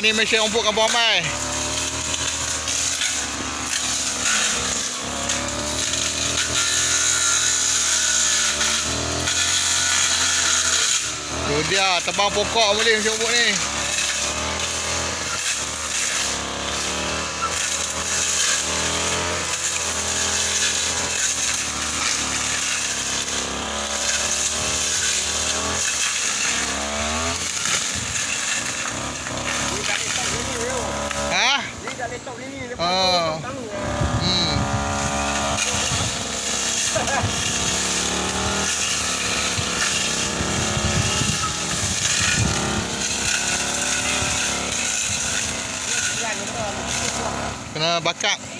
ni mesin rumput Kampung Amai. Tu dia, tebang pokok boleh mesin rumput ni. Oh. Kena bakar.